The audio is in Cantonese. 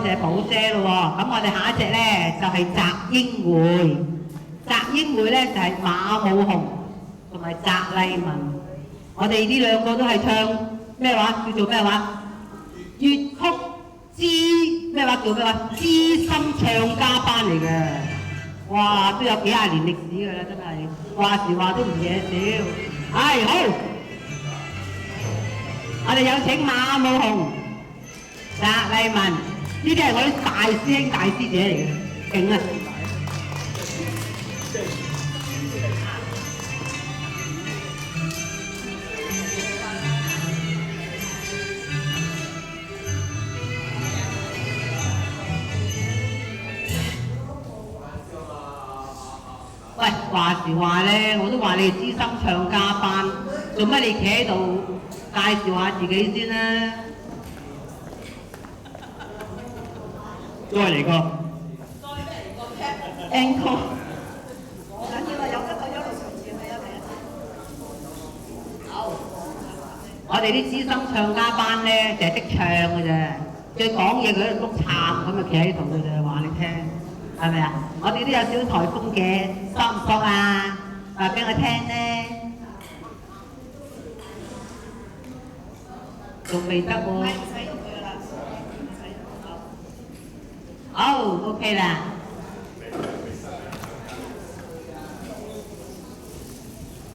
謝寶姐咯喎，咁我哋下一隻咧就係澤英會，澤英會咧就係馬武紅同埋澤麗文，我哋呢兩個都係唱咩話？叫做咩話？粵曲咩話？叫咩話？資深唱家班嚟嘅，哇，都有幾廿年歷史㗎啦，真係話時話都唔嘢少。係好，我哋有請馬武紅、澤麗文，呢啲係我啲大師兄大師姐嚟嘅，勁啊！喂，話時話咧，我都話你係資深唱家班，做乜你企喺度介紹下自己先啦？再嚟個 encore， 唔緊要啊，有得就一路嘗試咪一嚟啊！好，我哋啲資深唱家班咧，就係識唱嘅啫，最講嘢佢喺度碌杉咁啊，企喺度嘅啫，話你聽。係咪啊？我哋都有少少颱風嘅，索唔索啊？話俾我聽咧，仲未得喎。唔使喐佢啦，唔使。好，OK 啦。